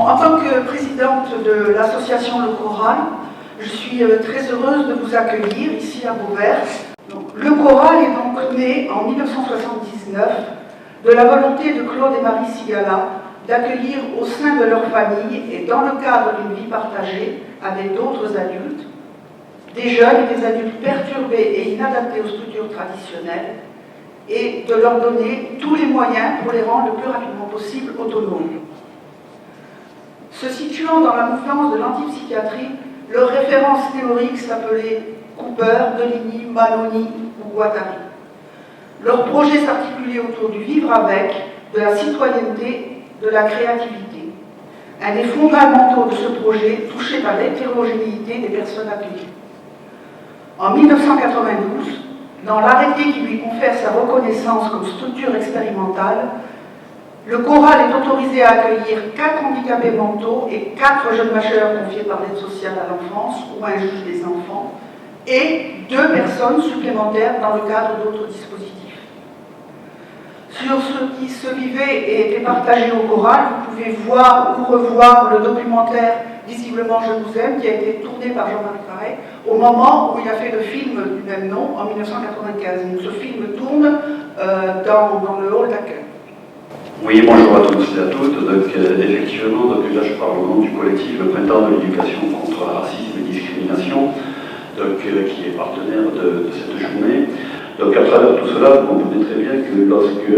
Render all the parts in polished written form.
En tant que présidente de l'association Le Choral, je suis très heureuse de vous accueillir ici à Beauvert. Le Choral est donc né en 1979 de la volonté de Claude et Marie Sigala d'accueillir au sein de leur famille et dans le cadre d'une vie partagée avec d'autres adultes, des jeunes et des adultes perturbés et inadaptés aux structures traditionnelles, et de leur donner tous les moyens pour les rendre le plus rapidement possible autonomes. Se situant dans la mouvance de l'antipsychiatrie, leurs références théoriques s'appelaient Cooper, Deligny, Maloney ou Guattari. Leur projet s'articulait autour du vivre avec, de la citoyenneté, de la créativité. Un des fondamentaux de ce projet touché par l'hétérogénéité des personnes accueillies. En 1992, dans l'arrêté qui lui confère sa reconnaissance comme structure expérimentale, le choral est autorisé à accueillir 4 handicapés mentaux et 4 jeunes majeurs confiés par l'aide sociale à l'enfance ou un juge des enfants, et 2 personnes supplémentaires dans le cadre d'autres dispositifs. Sur ce qui se vivait et était partagé au choral, vous pouvez voir ou revoir le documentaire Visiblement je vous aime, qui a été tourné par Jean-Marie Paré au moment où il a fait le film du même nom en 1995. Donc, ce film tourne dans le hall d'accueil. Oui, bonjour à tous et à toutes. Donc, effectivement, là je parle au nom du collectif Le Printemps de l'éducation contre racisme et discrimination, donc, qui est partenaire de cette journée. Donc à travers tout cela, vous comprenez très bien que lorsque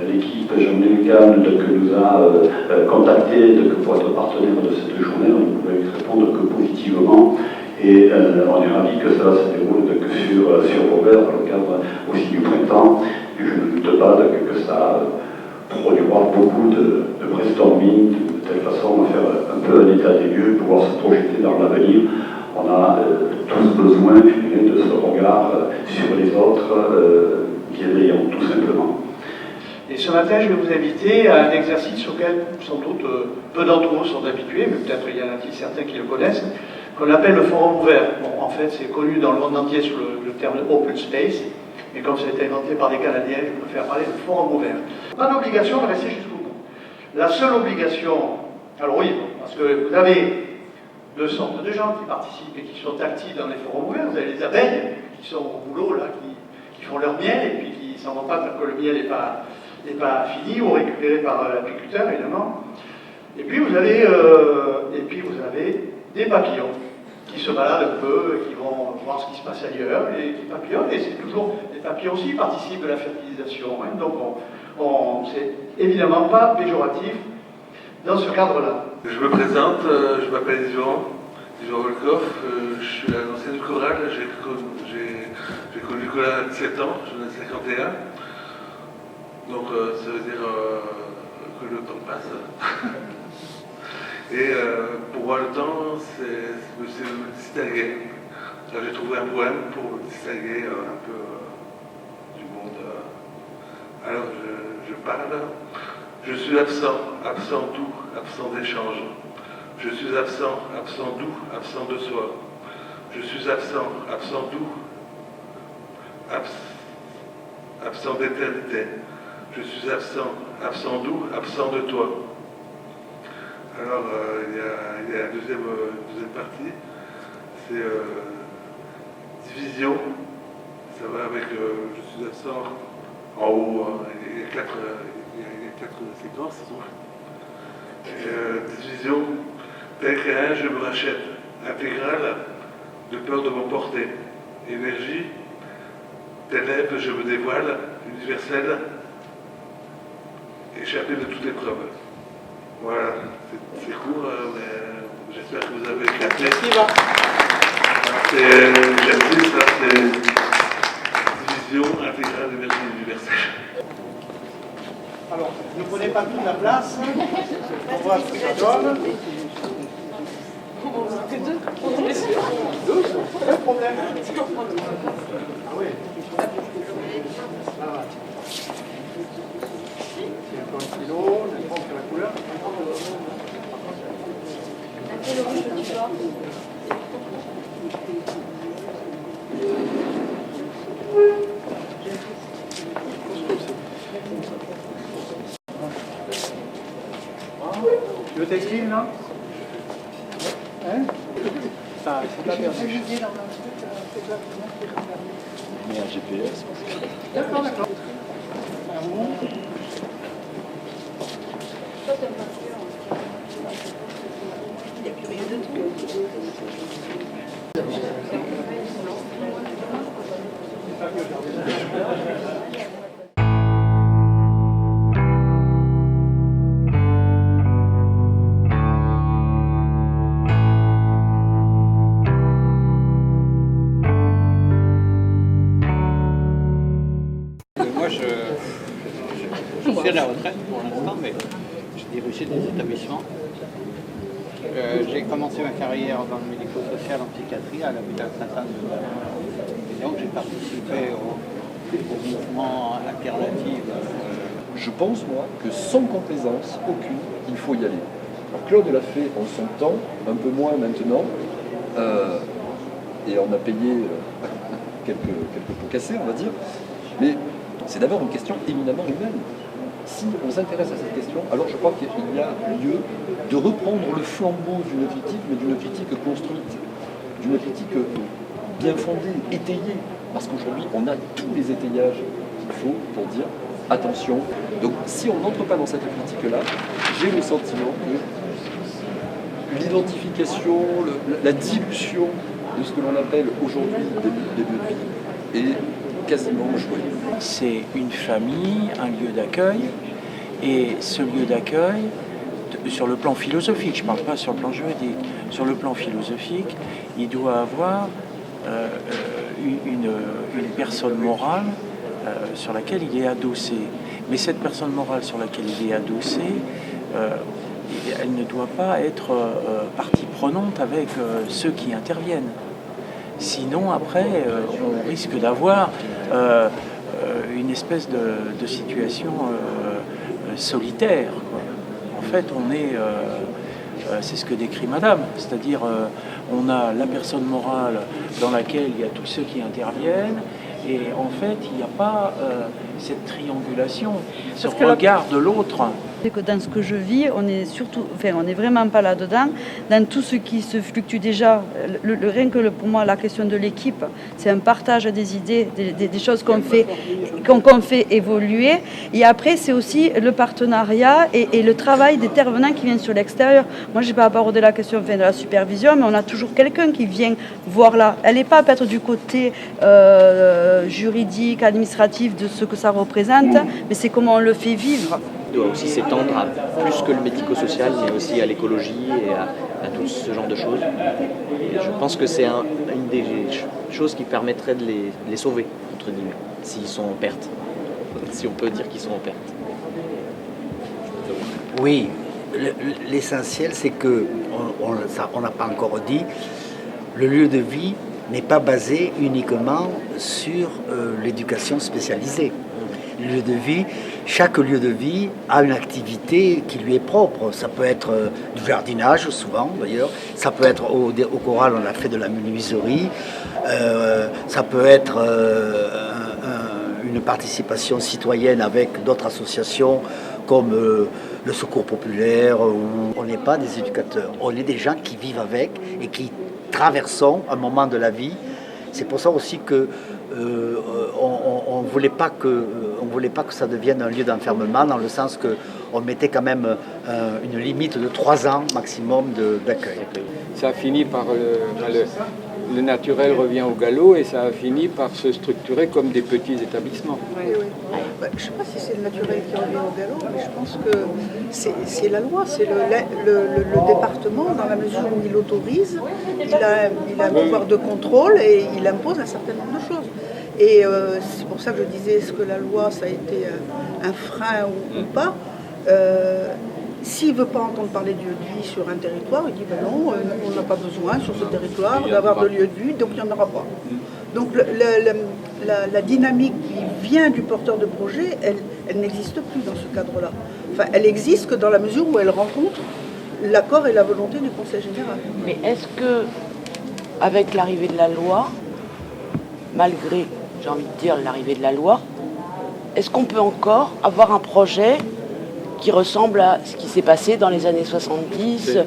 l'équipe Jean Delgan nous a contactés pour être partenaire de cette journée, on ne pouvait répondre que positivement. Et on est ravis que cela se déroule sur Beauvert, dans le cadre aussi du printemps. Et je ne doute pas que ça produira beaucoup de brainstorming, de telle façon à faire un peu un état des lieux, pouvoir se projeter dans l'avenir. On a tous besoin de ce regard sur les autres bienveillant, tout simplement. Et ce matin, je vais vous inviter à un exercice auquel, sans doute, peu d'entre vous sont habitués, mais peut-être il y en a certains qui le connaissent, qu'on appelle le forum ouvert. Bon, en fait, c'est connu dans le monde entier sous le terme de open space, mais comme ça a été inventé par des Canadiens, je préfère parler de forum ouvert. Pas d'obligation de rester jusqu'au bout. La seule obligation, alors oui, parce que vous avez 2 sortes de gens qui participent et qui sont actifs dans les forums ouverts. Vous avez les abeilles qui sont au boulot, là, qui font leur miel et puis qui ne s'en vont pas tant que le miel n'est pas fini ou récupéré par l'apiculteur, évidemment. Et puis vous avez des papillons qui se baladent un peu et qui vont voir ce qui se passe ailleurs et qui papillonnent. Et c'est toujours, les papillons aussi participent de la fertilisation. Hein, donc c'est évidemment pas péjoratif dans ce cadre-là. Je me présente, je m'appelle Jean Volkov, je suis à l'ancienne du choral, j'ai connu le choral à 17 ans, j'en ai 51. Donc ça veut dire que le temps passe. Et pour moi le temps, c'est me distinguer. J'ai trouvé un poème pour me distinguer un peu du monde. Alors je parle. Je suis absent, absent d'où, absent d'échange. Je suis absent, absent d'où, absent de soi. Je suis absent, absent d'où, absent d'éternité. Je suis absent, absent d'où, absent de toi. Alors, il y a la deuxième partie, c'est division. Ça va avec je suis absent en haut, il y a 4 séquences. Division, tel qu'un, je me rachète. Intégrale, de peur de m'emporter. Énergie, tel lève, je me dévoile. Universel, échappé de toute épreuve. Voilà, c'est court, mais j'espère que vous avez capté. J'insiste, c'est division, intégrale, énergie universelle. Alors, ne prenez pas toute la place, on voit ce que ça donne. Pas de problème. Ah oui. Voilà. C'est un peu un stylo, n'importe quelle couleur. Quel rouge tu vois? Le textile, non? Hein? Ça, c'est pas perdu. Mais un GPS. D'accord, d'accord. Moi, je suis à la retraite pour l'instant, mais j'ai dirigé des établissements. J'ai commencé ma carrière dans le médico-social en psychiatrie à l'hôpital Sainte-Anne de Paris. Et donc j'ai participé au mouvement alternatif. Je pense, moi, que sans complaisance aucune, il faut y aller. Alors, Claude l'a fait en son temps, un peu moins maintenant, et on a payé quelques pots cassés, on va dire, mais c'est d'abord une question éminemment humaine. Si on s'intéresse à cette question, alors je crois qu'il y a lieu de reprendre le flambeau d'une critique, mais d'une critique construite, d'une critique bien fondée, étayée, parce qu'aujourd'hui, on a tous les étayages qu'il faut pour dire attention. Donc si on n'entre pas dans cette critique-là, j'ai le sentiment que l'identification, la dilution de ce que l'on appelle aujourd'hui des lieux de vie est quasiment joué. C'est une famille, un lieu d'accueil, et ce lieu d'accueil, sur le plan philosophique, je ne parle pas sur le plan juridique, sur le plan philosophique, il doit avoir une personne morale sur laquelle il est adossé. Mais cette personne morale sur laquelle il est adossé, elle ne doit pas être partie prenante avec ceux qui interviennent. Sinon, après, on risque d'avoir une espèce de situation solitaire, quoi. En fait, on est, c'est ce que décrit Madame, c'est-à-dire on a la personne morale dans laquelle il y a tous ceux qui interviennent, et en fait, il n'y a pas cette triangulation, ce regard de l'autre. C'est que dans ce que je vis, on est surtout, enfin, on n'est vraiment pas là-dedans. Dans tout ce qui se fluctue déjà, rien que pour moi, la question de l'équipe, c'est un partage des idées, des choses qu'on fait évoluer. Et après, c'est aussi le partenariat et le travail des intervenants qui viennent sur l'extérieur. Moi, je n'ai pas abordé la question de la supervision, mais on a toujours quelqu'un qui vient voir là. Elle n'est pas peut-être du côté juridique, administratif de ce que ça représente, mais c'est comment on le fait vivre. Doit aussi s'étendre à plus que le médico-social, mais aussi à l'écologie et à tout ce genre de choses. Et je pense que c'est une des choses qui permettrait de les sauver, entre guillemets, s'ils sont en perte. Si on peut dire qu'ils sont en perte. Oui, l'essentiel c'est que, on n'a pas encore dit, le lieu de vie n'est pas basé uniquement sur l'éducation spécialisée. Le lieu de vie, chaque lieu de vie a une activité qui lui est propre. Ça peut être du jardinage, souvent d'ailleurs. Ça peut être au choral, on a fait de la menuiserie. Ça peut être une participation citoyenne avec d'autres associations comme le Secours populaire. On n'est pas des éducateurs, on est des gens qui vivent avec et qui traversons un moment de la vie. C'est pour ça aussi que on ne voulait pas que ça devienne un lieu d'enfermement, dans le sens qu'on mettait quand même une limite de 3 ans maximum d'accueil. Ça a fini par le naturel revient au galop et ça a fini par se structurer comme des petits établissements. Oui. Je ne sais pas si c'est le naturel qui revient au galop, mais je pense que c'est la loi, c'est le département, dans la mesure où il autorise, il a un pouvoir de contrôle et il impose un certain nombre de choses. Et c'est pour ça que je disais, est-ce que la loi, ça a été un frein ou pas. S'il ne veut pas entendre parler de lieu de vie sur un territoire, il dit ben non, on n'a pas besoin sur ce territoire d'avoir de lieu de vie, donc il n'y en aura pas. Donc la dynamique qui vient du porteur de projet, elle n'existe plus dans ce cadre-là. Enfin, elle existe que dans la mesure où elle rencontre l'accord et la volonté du Conseil général. Mais est-ce que, avec l'arrivée de la loi, malgré, j'ai envie de dire, l'arrivée de la loi, est-ce qu'on peut encore avoir un projet qui ressemble à ce qui s'est passé dans les années 70,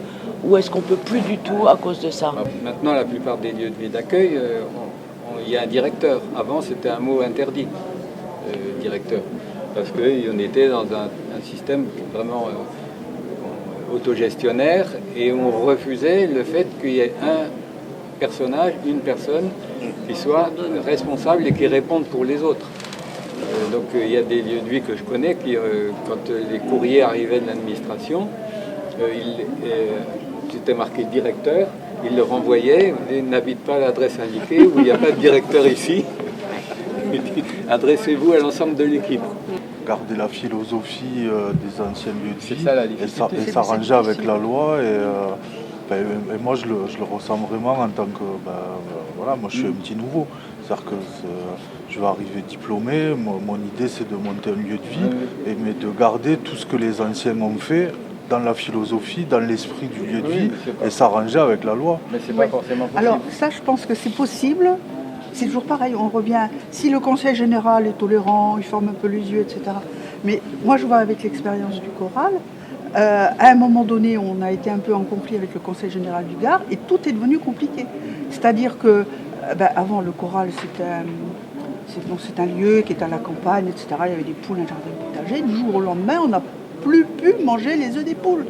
ou est-ce qu'on peut plus du tout à cause de ça? Maintenant, la plupart des lieux de vie d'accueil, il y a un directeur. Avant, c'était un mot interdit, directeur, parce qu'on était dans un système vraiment autogestionnaire, et on refusait le fait qu'il y ait un personnage, une personne qui soit responsable et qui réponde pour les autres. Donc il y a des lieux de vie que je connais qui, quand les courriers arrivaient de l'administration, c'était marqué directeur, ils le renvoyaient, ils n'habitent pas à l'adresse indiquée, ou il n'y a pas de directeur ici. Adressez-vous à l'ensemble de l'équipe. Garder la philosophie des anciens lieux de vie ça, la difficulté. et s'arranger avec la loi. Et moi, je le ressens vraiment en tant que... voilà, moi, je suis un petit nouveau. C'est-à-dire que je vais arriver diplômé. Mon idée, c'est de monter un lieu de vie, mais de garder tout ce que les anciens ont fait dans la philosophie, dans l'esprit du lieu de vie, et s'arranger avec la loi. Mais c'est pas forcément possible. Alors ça, je pense que c'est possible. C'est toujours pareil, on revient. Si le conseil général est tolérant, il forme un peu les yeux, etc. Mais moi, je vois avec l'expérience du choral, à un moment donné, on a été un peu en conflit avec le conseil général du Gard, et tout est devenu compliqué. C'est-à-dire que, avant, le choral, c'est un lieu qui est à la campagne, etc. Il y avait des poules, un jardin potager. Du jour au lendemain, on n'a plus pu manger les œufs des poules.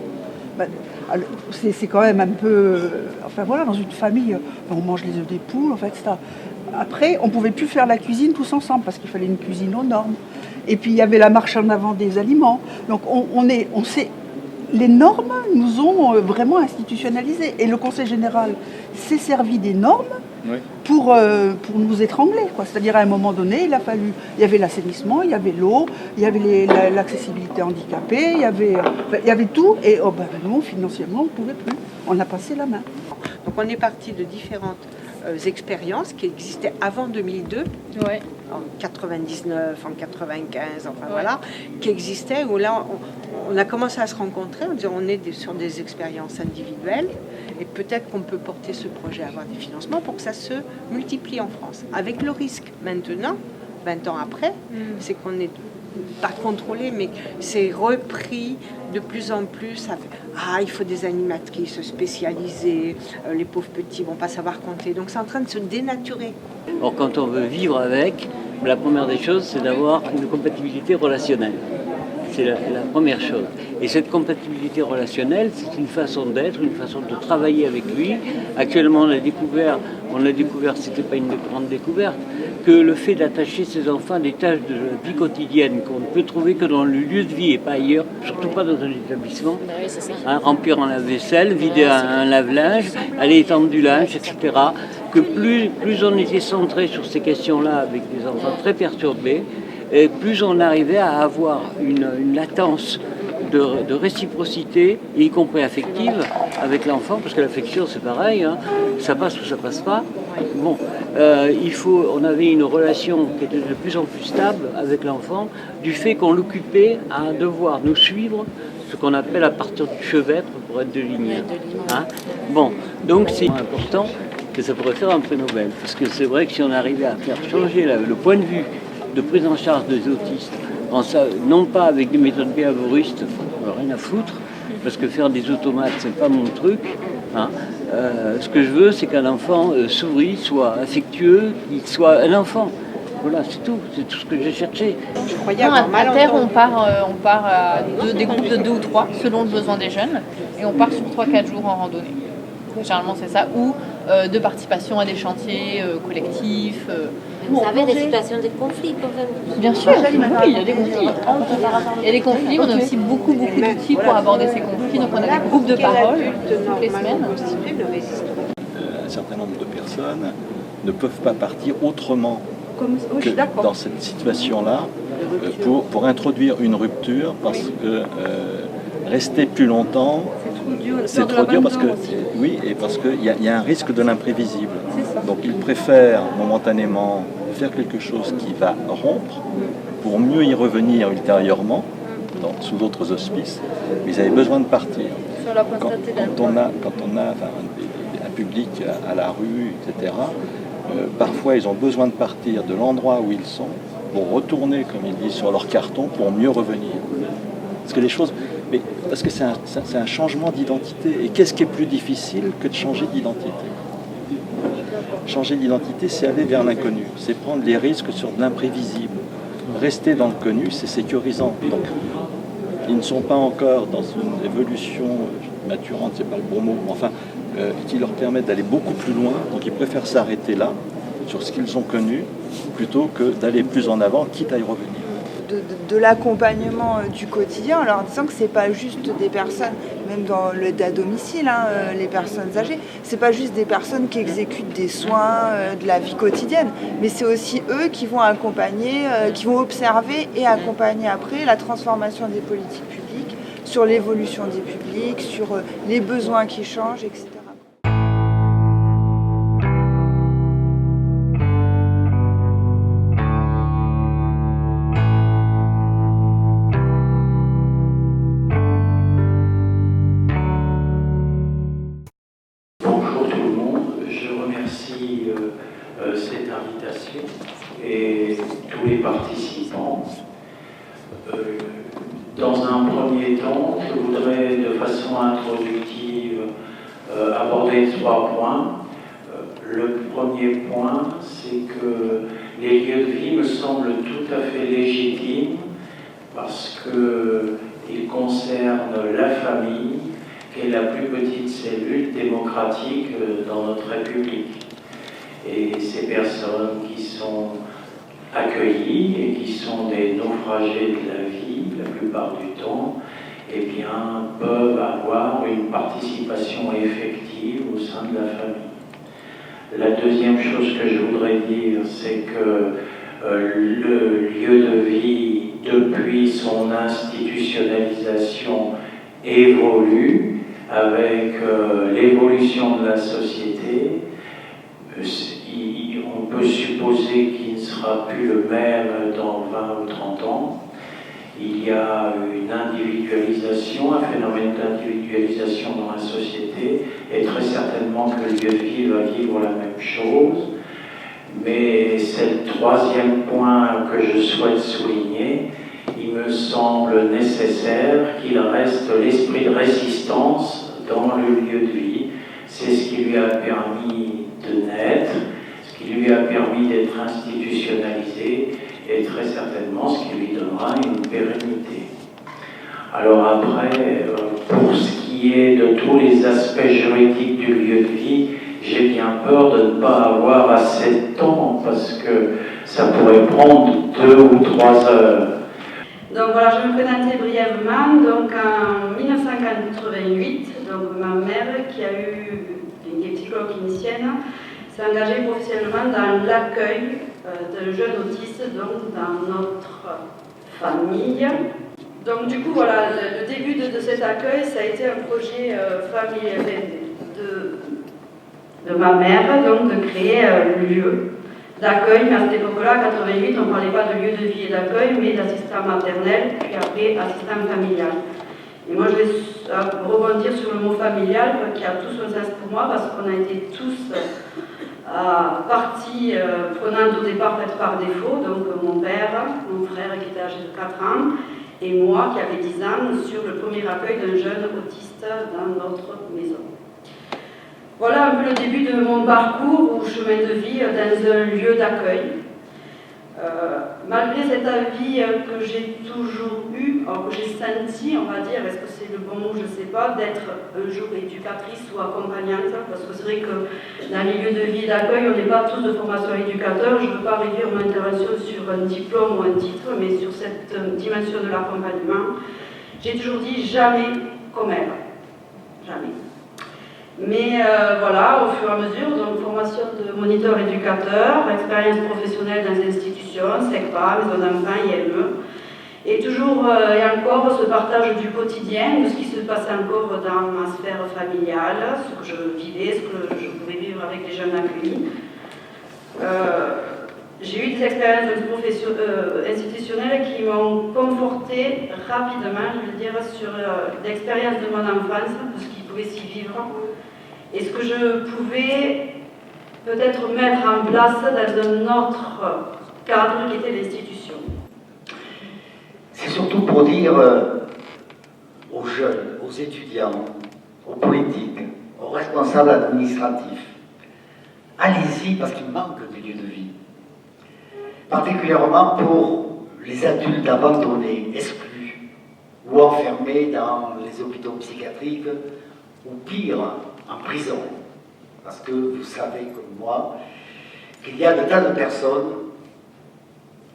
C'est quand même un peu... Enfin voilà, dans une famille, on mange les œufs des poules, en fait, etc. Après, on ne pouvait plus faire la cuisine tous ensemble parce qu'il fallait une cuisine aux normes. Et puis, il y avait la marche en avant des aliments. Donc, on sait... Les normes nous ont vraiment institutionnalisés. Et le Conseil général s'est servi des normes pour nous étrangler. C'est-à-dire, à un moment donné, il y avait l'assainissement, il y avait l'eau, il y avait l'accessibilité handicapée, il y avait tout. Et nous, financièrement, on ne pouvait plus. On a passé la main. Donc, on est parti de différentes expériences qui existaient avant 2002, en 99, en 95, enfin voilà, qui existaient, où là on a commencé à se rencontrer, on disait on est sur des expériences individuelles et peut-être qu'on peut porter ce projet à avoir des financements pour que ça se multiplie en France. Avec le risque maintenant, 20 ans après, c'est qu'on n'est pas contrôlé, mais c'est repris de plus en plus. Il faut des animatrices spécialisées, les pauvres petits vont pas savoir compter. Donc c'est en train de se dénaturer. Or, quand on veut vivre avec, la première des choses, c'est d'avoir une compatibilité relationnelle. C'est la première chose. Et cette compatibilité relationnelle, c'est une façon d'être, une façon de travailler avec lui. Actuellement, on a découvert, c'était pas une grande découverte, que le fait d'attacher ses enfants à des tâches de vie quotidienne qu'on ne peut trouver que dans le lieu de vie et pas ailleurs, surtout pas dans un établissement, remplir un lave-vaisselle, vider un lave-linge, aller étendre du linge, etc., que plus on était centré sur ces questions-là avec des enfants très perturbés, et plus on arrivait à avoir une latence de réciprocité, y compris affective, avec l'enfant, parce que l'affection c'est pareil, ça passe ou ça passe pas. Bon, on avait une relation qui était de plus en plus stable avec l'enfant, du fait qu'on l'occupait à devoir nous suivre, ce qu'on appelle à partir du chevêtre pour être de lignée. Bon, donc c'est important que ça pourrait faire un prix Nobel, parce que c'est vrai que si on arrivait à faire changer le point de vue de prise en charge des autistes, non pas avec des méthodes béhavioristes, rien à foutre, parce que faire des automates, c'est pas mon truc. Ce que je veux, c'est qu'un enfant sourit, soit affectueux, qu'il soit un enfant. Voilà, c'est tout ce que j'ai cherché. Je croyais à terre, on part à des groupes de 2 ou 3, selon le besoin des jeunes, et on part sur 3-4 jours en randonnée. Généralement, c'est ça, ou de participation à des chantiers collectifs. Vous avez des situations de conflit quand même? Bien sûr, oui, il y a des conflits. Il y a des conflits, on a aussi beaucoup d'outils pour aborder ces conflits. Donc on a des groupes de parole toutes les semaines. Un certain nombre de personnes ne peuvent pas partir autrement que dans cette situation-là pour introduire une rupture, parce que rester plus longtemps, c'est trop dur parce que parce qu'il y a un risque de l'imprévisible. Donc ils préfèrent momentanément faire quelque chose qui va rompre pour mieux y revenir ultérieurement, sous d'autres auspices, mais ils avaient besoin de partir. Quand on a un public à la rue, etc., parfois ils ont besoin de partir de l'endroit où ils sont pour retourner, comme ils disent, sur leur carton pour mieux revenir. Parce que les choses, mais parce que c'est un changement d'identité. Et qu'est-ce qui est plus difficile que de changer d'identité? Changer d'identité, c'est aller vers l'inconnu, c'est prendre les risques sur de l'imprévisible. Rester dans le connu, c'est sécurisant. Donc, ils ne sont pas encore dans une évolution maturante, c'est pas le bon mot, enfin, qui leur permettent d'aller beaucoup plus loin. Donc, ils préfèrent s'arrêter là, sur ce qu'ils ont connu, plutôt que d'aller plus en avant, quitte à y revenir. De l'accompagnement du quotidien, alors en disant que c'est pas juste des personnes, même dans l'aide à domicile, les personnes âgées, c'est pas juste des personnes qui exécutent des soins de la vie quotidienne, mais c'est aussi eux qui vont accompagner, qui vont observer et accompagner après la transformation des politiques publiques, sur l'évolution des publics, sur les besoins qui changent, etc. Cette invitation et tous les participants. Dans un premier temps, je voudrais de façon introductive aborder 3 points. Le premier point, c'est que les lieux de vie me semblent tout à fait légitimes parce qu'ils concernent la famille, qui est la plus petite cellule démocratique dans notre République. Et ces personnes qui sont accueillies et qui sont des naufragés de la vie, la plupart du temps, eh bien, peuvent avoir une participation effective au sein de la famille. La deuxième chose que je voudrais dire, c'est que le lieu de vie, depuis son institutionnalisation, évolue avec l'évolution de la société. On peut supposer qu'il ne sera plus le même dans 20 ou 30 ans. Il y a une individualisation, un phénomène d'individualisation dans la société, et très certainement que le lieu de vie va vivre la même chose. Mais c'est le troisième point que je souhaite souligner. Il me semble nécessaire qu'il reste l'esprit de résistance dans le lieu de vie. C'est ce qui lui a permis de naître, ce qui lui a permis d'être institutionnalisé et très certainement ce qui lui donnera une pérennité. Alors après, pour ce qui est de tous les aspects juridiques du lieu de vie, j'ai bien peur de ne pas avoir assez de temps parce que ça pourrait prendre 2 ou 3 heures. Donc voilà, je vais me présenter brièvement. Donc en 1988, donc ma mère qui a eu qui est psychologue clinicienne, s'est engagée professionnellement dans l'accueil de jeunes autistes donc dans notre famille. Donc du coup voilà, le début de cet accueil, ça a été un projet familial de ma mère, donc de créer un lieu d'accueil, mais à cette époque-là, en 88, on ne parlait pas de lieu de vie et d'accueil, mais d'assistant maternel, puis après assistant familial. Et moi, je vais rebondir sur le mot familial, qui a tout son sens pour moi, parce qu'on a été tous partie prenante au départ, peut-être par défaut, donc mon père, mon frère qui était âgé de 4 ans, et moi qui avais 10 ans, sur le premier accueil d'un jeune autiste dans notre maison. Voilà un peu le début de mon parcours ou chemin de vie dans un lieu d'accueil. Malgré cet avis que j'ai toujours eu, alors que j'ai senti, on va dire, est-ce que c'est le bon mot, je ne sais pas, d'être un jour éducatrice ou accompagnante, parce que c'est vrai que dans les lieux de vie et d'accueil, on n'est pas tous de formation éducateur. Je ne veux pas réduire mon intervention sur un diplôme ou un titre, mais sur cette dimension de l'accompagnement, j'ai toujours dit jamais comme elle. Jamais. Mais voilà, au fur et à mesure, donc formation de moniteur éducateur, expérience professionnelle dans les institutions, SECPA, maison d'enfants, IME, et toujours et encore ce partage du quotidien, de ce qui se passe encore dans ma sphère familiale, ce que je vivais, ce que je pouvais vivre avec les jeunes accueillis. J'ai eu des expériences institutionnelles qui m'ont confortée rapidement, je veux dire, sur l'expérience de mon enfance, de ce qui pouvait s'y vivre. Et ce que je pouvais peut-être mettre en place dans un autre cadre qui était l'institution. C'est surtout pour dire aux jeunes, aux étudiants, aux politiques, aux responsables administratifs. Allez-y parce qu'il manque des lieux de vie. Particulièrement pour les adultes abandonnés, exclus ou enfermés dans les hôpitaux psychiatriques ou pire, en prison. Parce que vous savez comme moi qu'il y a de tas de personnes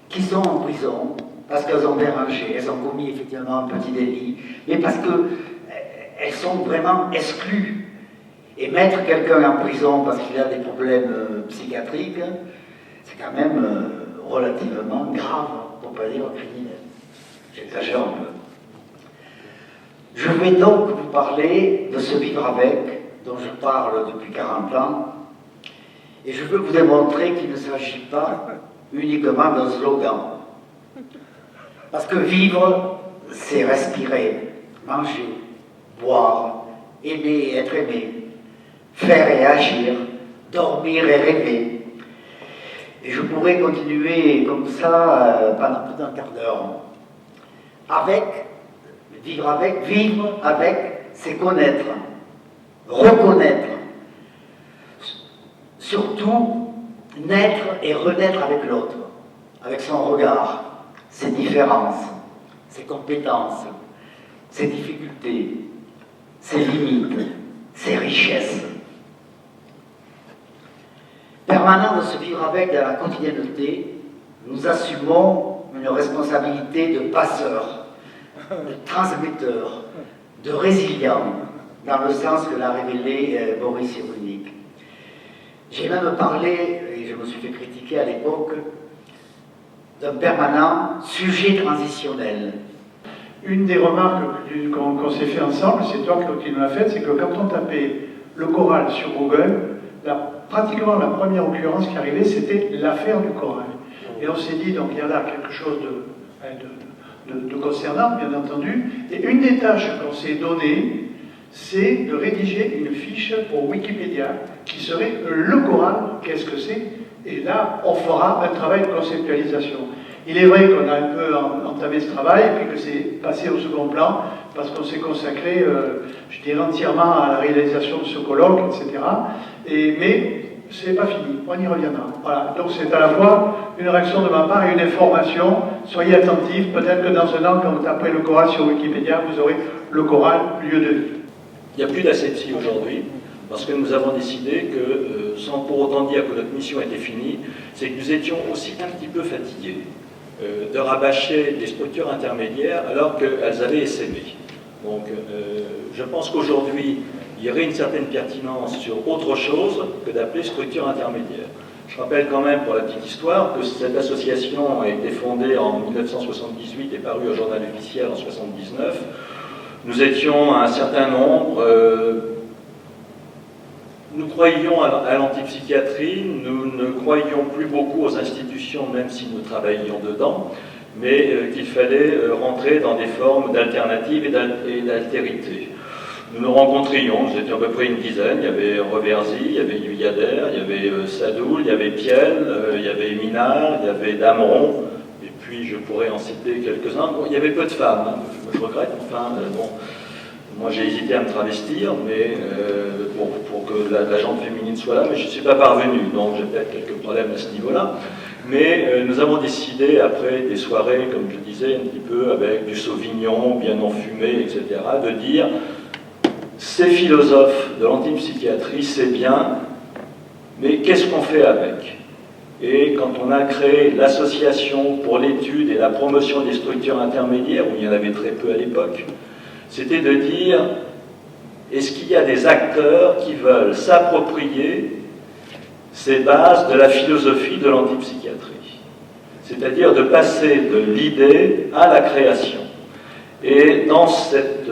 qui sont en prison parce qu'elles ont dérangé, elles ont commis effectivement un petit délit, mais parce qu'elles sont vraiment exclues. Et mettre quelqu'un en prison parce qu'il a des problèmes psychiatriques, c'est quand même relativement grave, pour ne pas dire criminel. J'exagère un peu. Je vais donc vous parler de ce vivre avec, dont je parle depuis 40 ans, et je veux vous démontrer qu'il ne s'agit pas uniquement d'un slogan. Parce que vivre, c'est respirer, manger, boire, aimer et être aimé, faire et agir, dormir et rêver. Et je pourrais continuer comme ça pendant plus d'un quart d'heure. Vivre avec, c'est connaître, reconnaître, surtout naître et renaître avec l'autre, avec son regard, ses différences, ses compétences, ses difficultés, ses limites, ses richesses. Permanent de se vivre avec dans la quotidienneté, nous assumons une responsabilité de passeur, de transmetteur, de résilient, dans le sens que l'a révélé Boris Cyrulnik. J'ai même parlé, et je me suis fait critiquer à l'époque, d'un permanent sujet transitionnel. Une des remarques qu'on s'est fait ensemble, c'est toi qui nous l'as faite, c'est que quand on tapait le choral sur Google, pratiquement la première occurrence qui arrivait, c'était l'affaire du choral. Et on s'est dit, donc il y a là quelque chose de concernant, bien entendu. Et une des tâches qu'on s'est données, c'est de rédiger une fiche pour Wikipédia qui serait le choral, qu'est-ce que c'est? Et là, on fera un travail de conceptualisation. Il est vrai qu'on a un peu entamé ce travail, et puis que c'est passé au second plan, parce qu'on s'est consacré, je dirais, entièrement à la réalisation de ce colloque, etc. Mais ce n'est pas fini, on y reviendra. Voilà. Donc c'est à la fois une réaction de ma part et une information. Soyez attentifs, peut-être que dans un an, quand vous taperez le choral sur Wikipédia, vous aurez le choral lieu de vie. Il n'y a plus d'asepsie aujourd'hui, parce que nous avons décidé que, sans pour autant dire que notre mission était finie, c'est que nous étions aussi un petit peu fatigués de rabâcher des structures intermédiaires alors qu'elles avaient essaimé. Donc je pense qu'aujourd'hui, il y aurait une certaine pertinence sur autre chose que d'appeler structure intermédiaire. Je rappelle quand même, pour la petite histoire, que cette association a été fondée en 1978 et parue au journal officiel en 1979. Nous étions un certain nombre, nous croyions à l'antipsychiatrie, nous ne croyions plus beaucoup aux institutions, même si nous travaillions dedans, mais qu'il fallait rentrer dans des formes d'alternatives et d'altérité. Nous nous rencontrions, nous étions à peu près une dizaine, il y avait Reverzy, il y avait Yuyader, il y avait Sadoul, il y avait Piel, il y avait Minard, il y avait Dameron, et puis je pourrais en citer quelques-uns. Bon, il y avait peu de femmes, hein, je regrette, enfin, bon, moi j'ai hésité à me travestir, mais pour que la jante féminine soit là, mais je ne suis pas parvenu, donc j'ai peut-être quelques problèmes à ce niveau-là. Mais nous avons décidé, après des soirées, comme je disais, un petit peu avec du Sauvignon, bien enfumé, etc., de dire ces philosophes de l'antipsychiatrie, c'est bien, mais qu'est-ce qu'on fait avec? Et quand on a créé l'association pour l'étude et la promotion des structures intermédiaires, où il y en avait très peu à l'époque, c'était de dire, est-ce qu'il y a des acteurs qui veulent s'approprier ces bases de la philosophie de l'antipsychiatrie? C'est-à-dire de passer de l'idée à la création. Et dans cette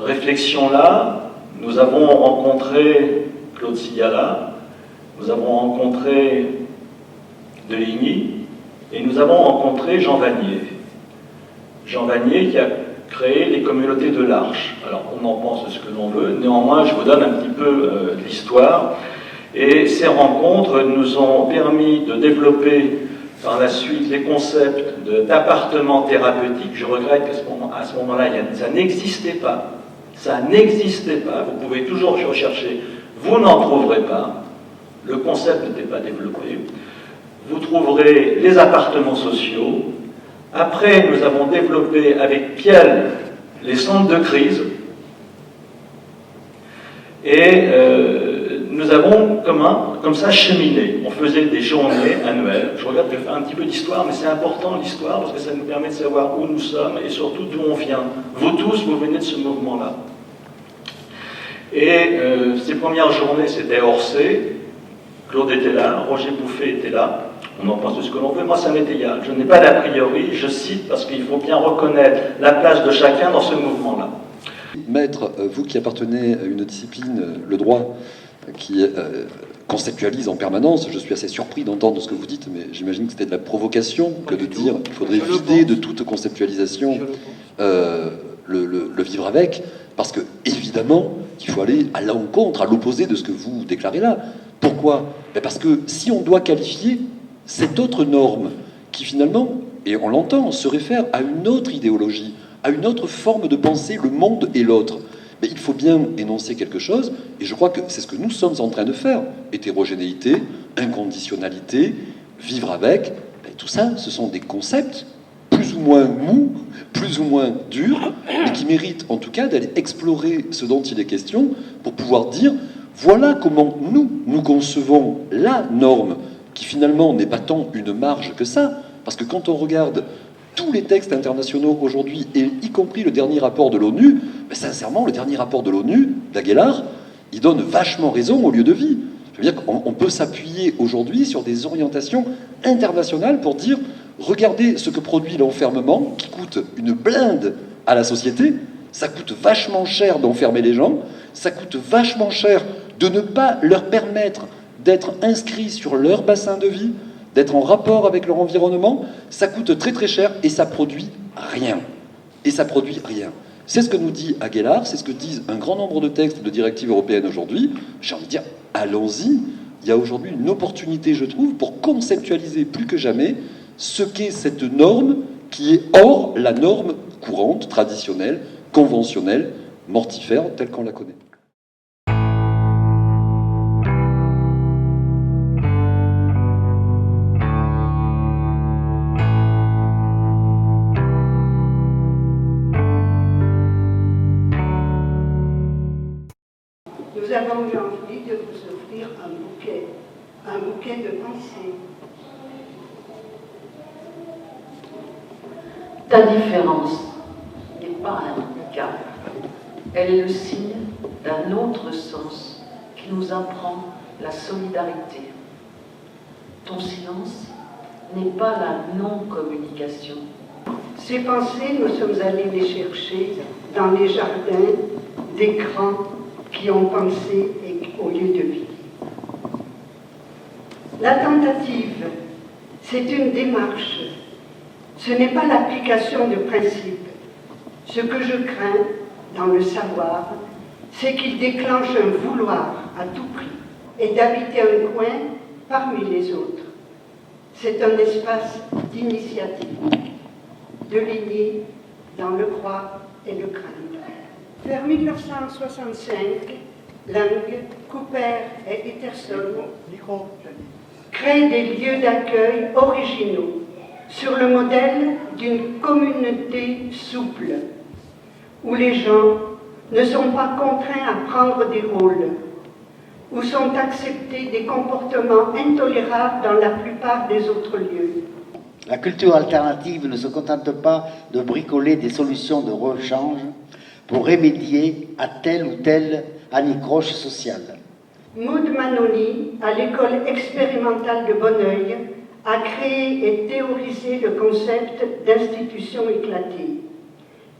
réflexion-là, nous avons rencontré Claude Sigala, nous avons rencontré Deligny, et nous avons rencontré Jean Vanier. Jean Vanier qui a créé les communautés de l'Arche. Alors on en pense ce que l'on veut, néanmoins je vous donne un petit peu l'histoire. Et ces rencontres nous ont permis de développer par la suite les concepts d'appartement thérapeutique. Je regrette qu'à ce moment-là, ça n'existait pas. Ça n'existait pas. Vous pouvez toujours rechercher. Vous n'en trouverez pas. Le concept n'était pas développé. Vous trouverez les appartements sociaux. Après, nous avons développé avec Piel les centres de crise. Et nous avons comme ça cheminé. On faisait des journées annuelles. Je regarde, je fais un petit peu d'histoire, mais c'est important l'histoire parce que ça nous permet de savoir où nous sommes et surtout d'où on vient. Vous tous, vous venez de ce mouvement-là. Et ces premières journées, c'était Orsay. Claude était là, Roger Bouffet était là. On en pense de ce que l'on veut. Moi, ça m'est égal. Je n'ai pas d'a priori. Je cite parce qu'il faut bien reconnaître la place de chacun dans ce mouvement-là. Maître, vous qui appartenez à une discipline, le droit, qui conceptualise en permanence, je suis assez surpris d'entendre ce que vous dites, mais j'imagine que c'était de la provocation que de dire qu'il faudrait vider de toute conceptualisation le vivre avec, parce que évidemment qu'il faut aller à l'encontre, à l'opposé de ce que vous déclarez là. Pourquoi? Parce que si on doit qualifier cette autre norme qui finalement, et on l'entend, se réfère à une autre idéologie, à une autre forme de penser, le monde et l'autre, mais il faut bien énoncer quelque chose, et je crois que c'est ce que nous sommes en train de faire. Hétérogénéité, inconditionnalité, vivre avec, tout ça, ce sont des concepts plus ou moins mous, plus ou moins durs, mais qui méritent en tout cas d'aller explorer ce dont il est question pour pouvoir dire, voilà comment nous concevons la norme, qui finalement n'est pas tant une marge que ça, parce que quand on regarde tous les textes internationaux aujourd'hui, et y compris le dernier rapport de l'ONU, mais sincèrement, le dernier rapport de l'ONU, d'Aguilar, il donne vachement raison au lieu de vie. Je veux dire qu'on peut s'appuyer aujourd'hui sur des orientations internationales pour dire, regardez ce que produit l'enfermement, qui coûte une blinde à la société, ça coûte vachement cher d'enfermer les gens, ça coûte vachement cher de ne pas leur permettre d'être inscrits sur leur bassin de vie, d'être en rapport avec leur environnement, ça coûte très très cher et ça produit rien. Et ça produit rien. C'est ce que nous dit Aguilar, c'est ce que disent un grand nombre de textes de directives européennes aujourd'hui. J'ai envie de dire, allons-y. Il y a aujourd'hui une opportunité, je trouve, pour conceptualiser plus que jamais ce qu'est cette norme qui est hors la norme courante, traditionnelle, conventionnelle, mortifère, telle qu'on la connaît. Nous avons eu envie de vous offrir un bouquet de pensées. Ta différence n'est pas un handicap. Elle est le signe d'un autre sens qui nous apprend la solidarité. Ton silence n'est pas la non-communication. Ces pensées, nous sommes allés les chercher dans les jardins des grands qui ont pensé au lieu de vie. La tentative, c'est une démarche. Ce n'est pas l'application de principes. Ce que je crains dans le savoir, c'est qu'il déclenche un vouloir à tout prix et d'habiter un coin parmi les autres. C'est un espace d'initiative, de lignée dans le croire et le craindre. Vers 1965, Lang, Cooper et Etterson créent des lieux d'accueil originaux sur le modèle d'une communauté souple, où les gens ne sont pas contraints à prendre des rôles, où sont acceptés des comportements intolérables dans la plupart des autres lieux. La culture alternative ne se contente pas de bricoler des solutions de rechange pour remédier à telle ou telle anicroche sociale. Maud Manoni, à l'école expérimentale de Bonneuil, a créé et théorisé le concept d'institution éclatée.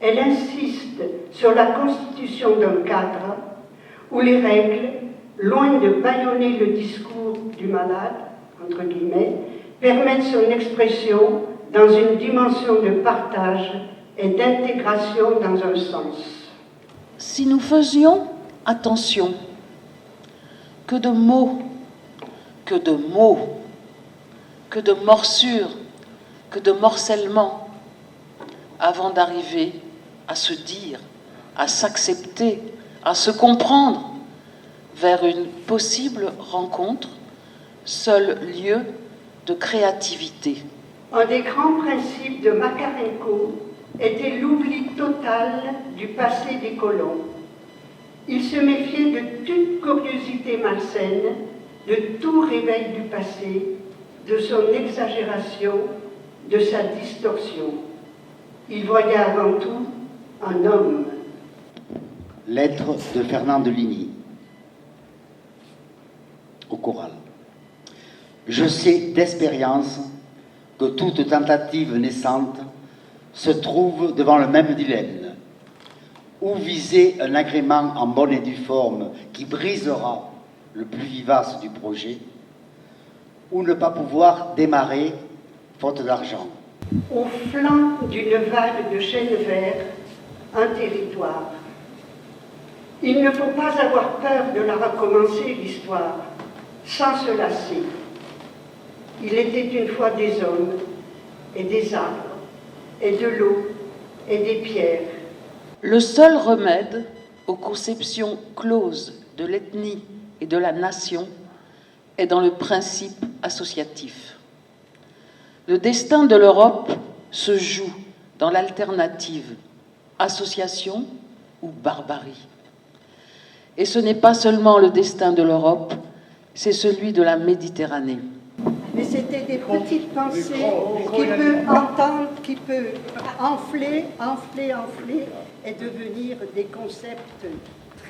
Elle insiste sur la constitution d'un cadre où les règles, loin de bâillonner le discours du malade, entre guillemets, permettent son expression dans une dimension de partage et d'intégration dans un sens. Si nous faisions attention, que de mots que de morsures, que de morcellement, avant d'arriver à se dire, à s'accepter, à se comprendre vers une possible rencontre, seul lieu de créativité. Un des grands principes de Makarenko était l'oubli total du passé des colons. Il se méfiait de toute curiosité malsaine, de tout réveil du passé, de son exagération, de sa distorsion. Il voyait avant tout un homme. Lettre de Fernand de Ligny au choral. Je sais d'expérience que toute tentative naissante se trouve devant le même dilemme. Ou viser un agrément en bonne et due forme qui brisera le plus vivace du projet, ou ne pas pouvoir démarrer faute d'argent. Au flanc d'une vague de chênes verts, un territoire. Il ne faut pas avoir peur de la recommencer, l'histoire, sans se lasser. Il était une fois des hommes, et des arbres, et de l'eau, et des pierres. Le seul remède aux conceptions closes de l'ethnie et de la nation est dans le principe associatif. Le destin de l'Europe se joue dans l'alternative association ou barbarie. Et ce n'est pas seulement le destin de l'Europe, c'est celui de la Méditerranée. Mais c'était des petites pensées qui peuvent entendre, qui peuvent enfler et devenir des concepts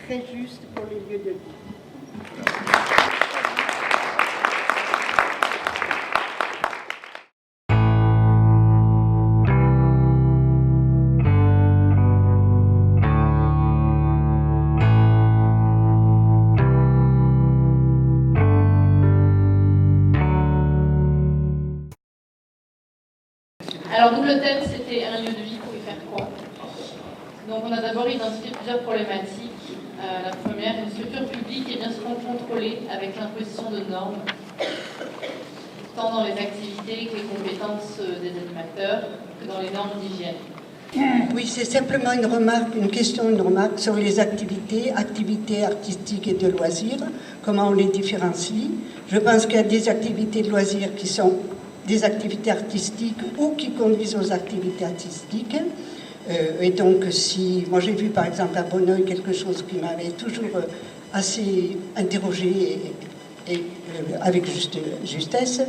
très justes pour les lieux de vie. Alors, nous, le thème, c'était un lieu de vie pour y faire quoi? Donc, on a d'abord identifié plusieurs problématiques. La première, une structure publique est bien souvent contrôlée avec l'imposition de normes, tant dans les activités que les compétences des animateurs, que dans les normes d'hygiène. Oui, c'est simplement une remarque, une remarque sur les activités artistiques et de loisirs, comment on les différencie. Je pense qu'il y a des activités de loisirs qui sont des activités artistiques ou qui conduisent aux activités artistiques. Et donc, si moi j'ai vu par exemple à Bonneuil quelque chose qui m'avait toujours assez interrogée et avec justesse,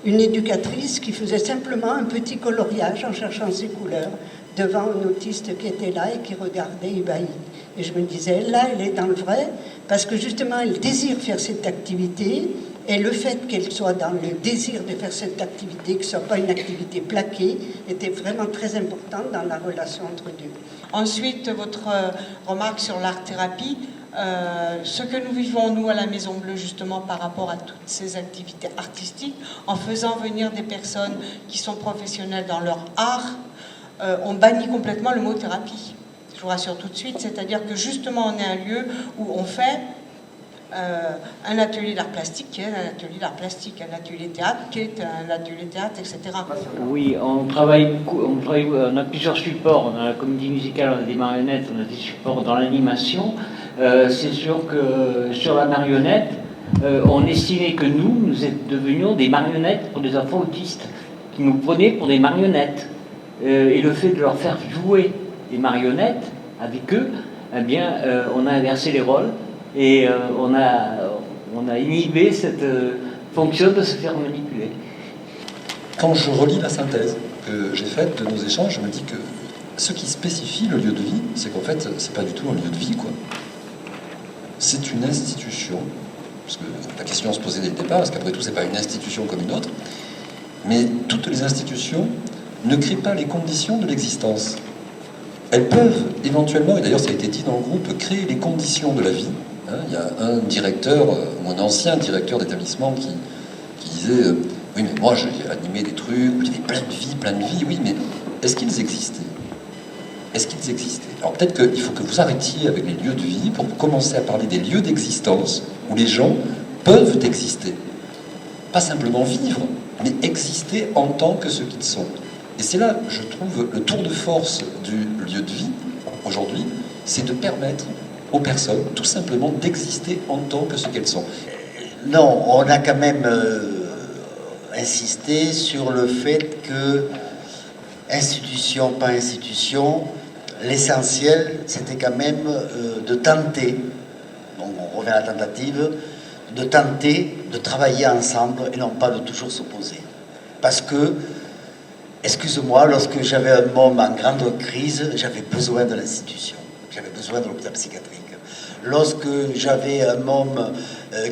une éducatrice qui faisait simplement un petit coloriage en cherchant ses couleurs devant un autiste qui était là et qui regardait ébahi. Et je me disais, là, elle est dans le vrai, parce que justement, elle désire faire cette activité, et le fait qu'elle soit dans le désir de faire cette activité, que ce ne soit pas une activité plaquée, était vraiment très important dans la relation entre deux. Ensuite, votre remarque sur l'art-thérapie, ce que nous vivons, nous, à la Maison Bleue, justement, par rapport à toutes ces activités artistiques, en faisant venir des personnes qui sont professionnelles dans leur art, on bannit complètement le mot thérapie. Je vous rassure tout de suite, c'est-à-dire que justement, on est un lieu où on fait un atelier d'art plastique qui est un atelier d'art plastique, un atelier théâtre qui est un atelier théâtre, etc. Oui, on a plusieurs supports. On a la comédie musicale, on a des marionnettes, on a des supports dans l'animation. C'est sûr que sur la marionnette, on estimait que nous devenions des marionnettes pour des enfants autistes, qui nous prenaient pour des marionnettes. Et le fait de leur faire jouer des marionnettes avec eux, eh bien, on a inversé les rôles. Et on a inhibé cette fonction de se faire manipuler. Quand je relis la synthèse que j'ai faite de nos échanges, je me dis que ce qui spécifie le lieu de vie, c'est qu'en fait, c'est pas du tout un lieu de vie, quoi. C'est une institution, parce que la question se posait dès le départ, parce qu'après tout, c'est pas une institution comme une autre, mais toutes les institutions ne créent pas les conditions de l'existence. Elles peuvent éventuellement, et d'ailleurs ça a été dit dans le groupe, créer les conditions de la vie. Il y a un directeur, ou un ancien directeur d'établissement qui disait oui, mais moi j'ai animé des trucs, il y avait plein de vies, oui, mais est-ce qu'ils existaient? Est-ce qu'ils existaient? Alors peut-être qu'il faut que vous arrêtiez avec les lieux de vie pour commencer à parler des lieux d'existence où les gens peuvent exister. pas simplement vivre, mais exister en tant que ce qu'ils sont. Et c'est là, je trouve, le tour de force du lieu de vie, aujourd'hui, c'est de permettre aux personnes, tout simplement, d'exister en tant que ce qu'elles sont. Non, on a quand même insisté sur le fait que, institution, pas institution, l'essentiel, c'était quand même de tenter, donc on revient à la tentative, de tenter de travailler ensemble et non pas de toujours s'opposer. Parce que, excuse-moi, lorsque j'avais un môme en grande crise, j'avais besoin de l'institution, j'avais besoin de l'hôpital psychiatrique. Lorsque j'avais un môme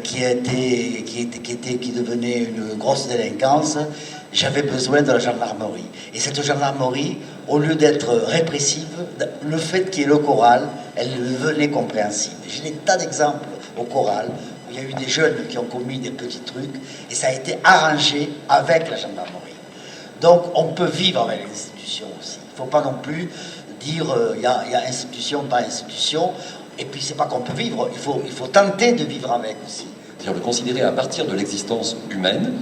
qui devenait une grosse délinquance, j'avais besoin de la gendarmerie. Et cette gendarmerie, au lieu d'être répressive, le fait qu'il y ait le choral, elle devenait compréhensive. J'ai des tas d'exemples au choral où il y a eu des jeunes qui ont commis des petits trucs et ça a été arrangé avec la gendarmerie. Donc on peut vivre avec les institutions aussi. Il ne faut pas non plus dire il y a institution, pas institution. Et puis c'est pas qu'on peut vivre, il faut tenter de vivre avec aussi. C'est-à-dire le considérer à partir de l'existence humaine,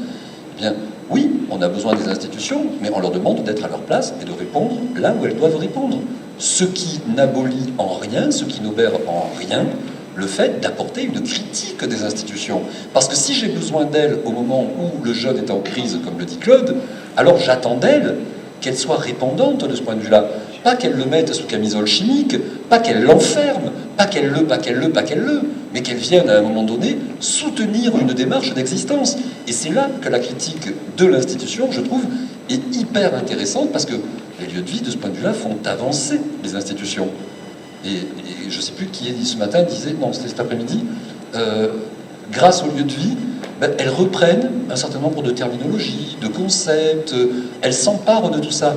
eh bien oui, on a besoin des institutions, mais on leur demande d'être à leur place et de répondre là où elles doivent répondre. Ce qui n'abolit en rien, ce qui n'obère en rien, le fait d'apporter une critique des institutions. Parce que si j'ai besoin d'elles au moment où le jeune est en crise, comme le dit Claude, alors j'attends d'elles qu'elles soient répondantes de ce point de vue-là. Pas qu'elle le mette sous camisole chimique, pas qu'elle l'enferme, pas qu'elle le, mais qu'elle vienne à un moment donné soutenir une démarche d'existence. Et c'est là que la critique de l'institution, je trouve, est hyper intéressante, parce que les lieux de vie, de ce point de vue-là, font avancer les institutions. Et je ne sais plus qui ce matin disait, non, c'était cet après-midi, grâce aux lieux de vie, elles reprennent un certain nombre de terminologies, de concepts, elles s'emparent de tout ça.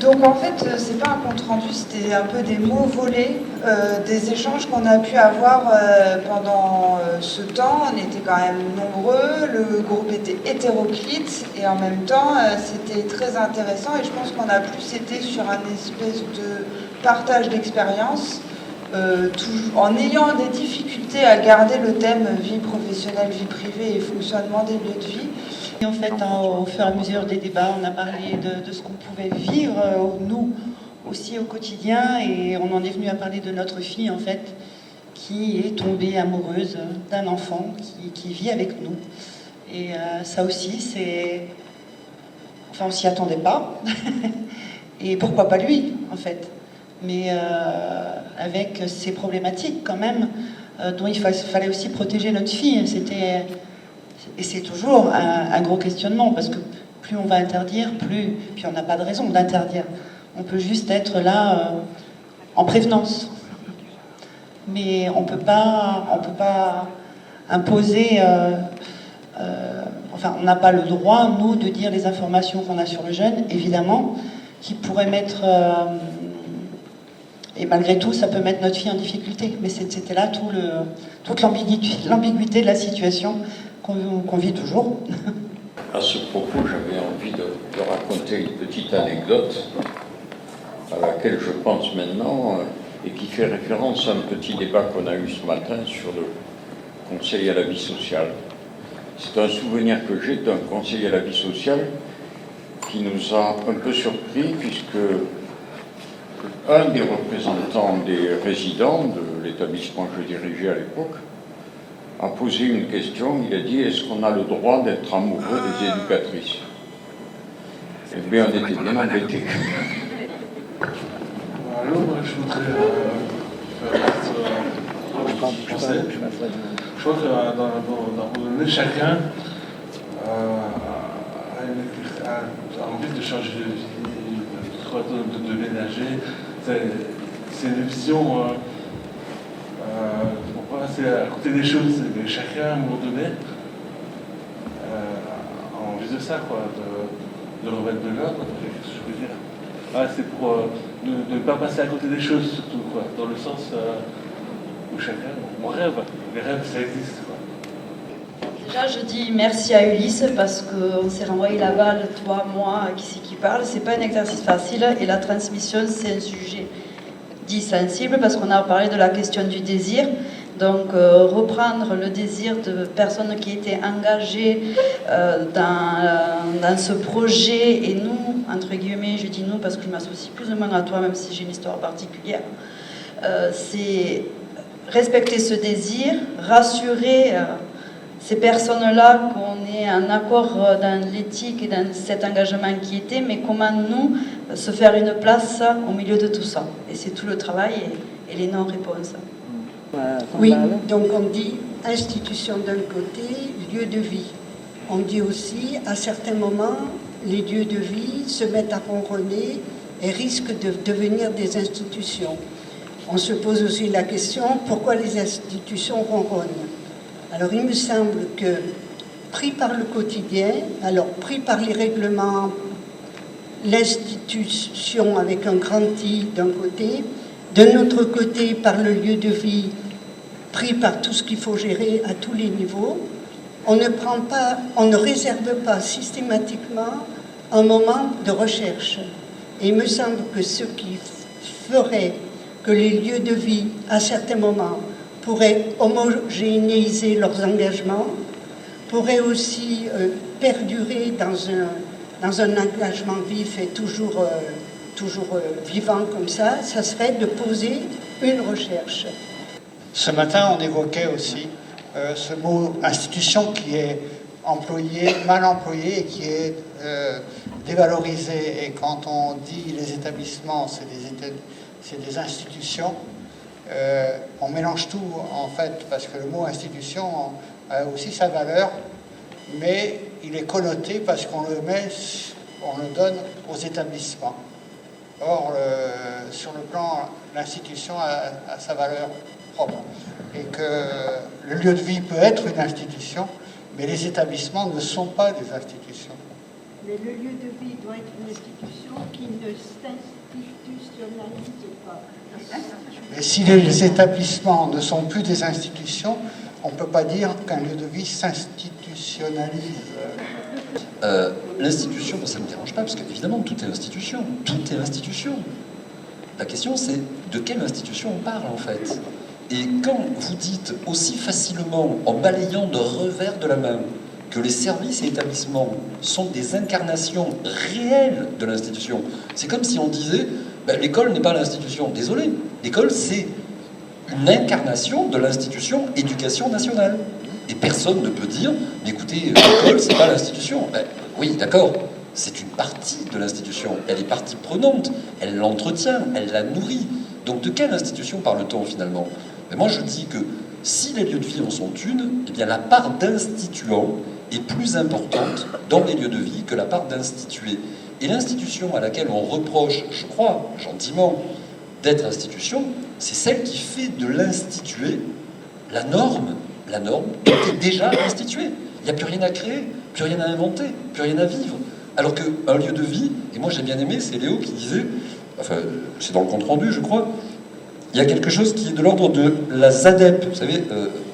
Donc en fait, c'est pas un compte rendu, c'était un peu des mots volés, des échanges qu'on a pu avoir pendant ce temps. On était quand même nombreux, le groupe était hétéroclite et en même temps, c'était très intéressant et je pense qu'on a plus été sur un espèce de partage d'expérience, en ayant des difficultés à garder le thème vie professionnelle, vie privée et fonctionnement des lieux de vie. Et en fait, au fur et à mesure des débats, on a parlé de ce qu'on pouvait vivre, nous aussi au quotidien, et on en est venu à parler de notre fille, en fait, qui est tombée amoureuse d'un enfant qui vit avec nous. Et ça aussi, c'est... Enfin, on s'y attendait pas. Et pourquoi pas lui, en fait. Mais avec ces problématiques, quand même, dont il fallait aussi protéger notre fille. Et c'est toujours un gros questionnement, parce que plus on va interdire, puis on n'a pas de raison d'interdire. On peut juste être là en prévenance. Mais on peut pas imposer... on n'a pas le droit, nous, de dire les informations qu'on a sur le jeune, évidemment, qui pourraient mettre... et malgré tout, ça peut mettre notre fille en difficulté. Mais c'était là toute l'ambiguïté de la situation qu'on vit toujours. À ce propos, j'avais envie de raconter une petite anecdote à laquelle je pense maintenant et qui fait référence à un petit débat qu'on a eu ce matin sur le conseil à la vie sociale. C'est un souvenir que j'ai d'un conseiller à la vie sociale qui nous a un peu surpris, puisque un des représentants des résidents de l'établissement que je dirigeais à l'époque a posé une question. Il a dit: est-ce qu'on a le droit d'être amoureux des éducatrices? Eh bien, on était bien embêtés. Alors, moi, je voudrais je crois que dans chacun a envie de changer de vie, de déménager. C'est une vision, c'est à côté des choses, mais chacun à un moment donné a envie de ça, quoi, de remettre de l'ordre, qu'est-ce que je veux dire. C'est pour ne pas passer à côté des choses, surtout, quoi, dans le sens où chacun, on rêve, les rêves ça existe, quoi. Déjà, je dis merci à Ulysse parce qu'on s'est renvoyé la balle, toi, moi, qui c'est qui parle. C'est pas un exercice facile et la transmission, c'est un sujet dit sensible parce qu'on a parlé de la question du désir, Donc reprendre le désir de personnes qui étaient engagées dans ce projet, et nous, entre guillemets, je dis nous parce que je m'associe plus ou moins à toi, même si j'ai une histoire particulière, c'est respecter ce désir, rassurer ces personnes-là qu'on est en accord dans l'éthique et dans cet engagement qui était, mais comment nous se faire une place au milieu de tout ça. Et c'est tout le travail et les non-réponses. Oui, donc on dit institution d'un côté, lieu de vie. On dit aussi, à certains moments, les lieux de vie se mettent à ronronner et risquent de devenir des institutions. On se pose aussi la question, pourquoi les institutions ronronnent? Alors il me semble que, pris par le quotidien, alors pris par les règlements, l'institution avec un grand I d'un côté, de notre côté par le lieu de vie, pris par tout ce qu'il faut gérer à tous les niveaux, on ne réserve pas systématiquement un moment de recherche. Et il me semble que ce qui ferait que les lieux de vie, à certains moments, pourraient homogénéiser leurs engagements, pourraient aussi perdurer dans un engagement vif et toujours vivant comme ça serait de poser une recherche. Ce matin, on évoquait aussi ce mot institution qui est employé, mal employé et qui est dévalorisé. Et quand on dit les établissements, c'est des institutions, on mélange tout en fait, parce que le mot institution a aussi sa valeur, mais il est connoté parce qu'on le donne aux établissements. Or, sur le plan, l'institution a sa valeur propre. Et que le lieu de vie peut être une institution, mais les établissements ne sont pas des institutions. Mais le lieu de vie doit être une institution qui ne s'institutionnalise pas. Mais si les établissements ne sont plus des institutions, on ne peut pas dire qu'un lieu de vie s'institutionnalise. L'institution, ça ne me dérange pas, parce qu'évidemment, tout est institution. Tout est institution. La question, c'est de quelle institution on parle, en fait. Et quand vous dites aussi facilement, en balayant de revers de la main, que les services et établissements sont des incarnations réelles de l'institution, c'est comme si on disait, l'école n'est pas l'institution. Désolé, l'école, c'est une incarnation de l'institution éducation nationale. Et personne ne peut dire, mais écoutez, l'école, c'est pas l'institution. Oui, d'accord, c'est une partie de l'institution. Elle est partie prenante, elle l'entretient, elle la nourrit. Donc de quelle institution parle-t-on finalement? Mais moi je dis que si les lieux de vie en sont une, eh bien la part d'instituants est plus importante dans les lieux de vie que la part d'institués. Et l'institution à laquelle on reproche, je crois, gentiment, d'être institution, c'est celle qui fait de l'institué la norme. La norme est déjà instituée. Il n'y a plus rien à créer, plus rien à inventer, plus rien à vivre. Alors qu'un lieu de vie, et moi j'ai bien aimé, c'est Léo qui disait, enfin c'est dans le compte-rendu je crois, il y a quelque chose qui est de l'ordre de la ZADEP, vous savez,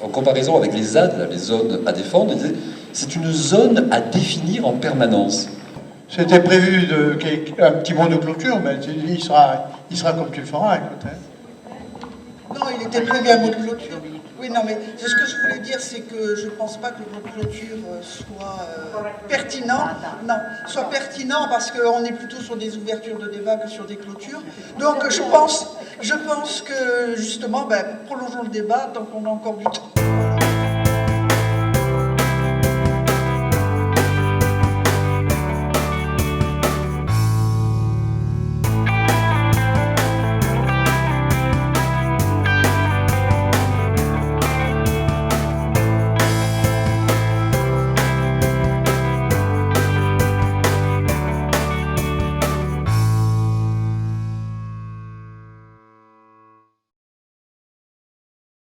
en comparaison avec les ZAD, là, les zones à défendre, il disait, c'est une zone à définir en permanence. C'était prévu un petit mot de clôture, mais il sera comme tu le feras, écoute. Non, il était prévu un mot de clôture. Oui, non, mais ce que je voulais dire, c'est que je ne pense pas que le mot de clôture soit pertinent. Non, soit pertinent parce qu'on est plutôt sur des ouvertures de débat que sur des clôtures. Donc je pense que justement, prolongeons le débat tant qu'on a encore du temps.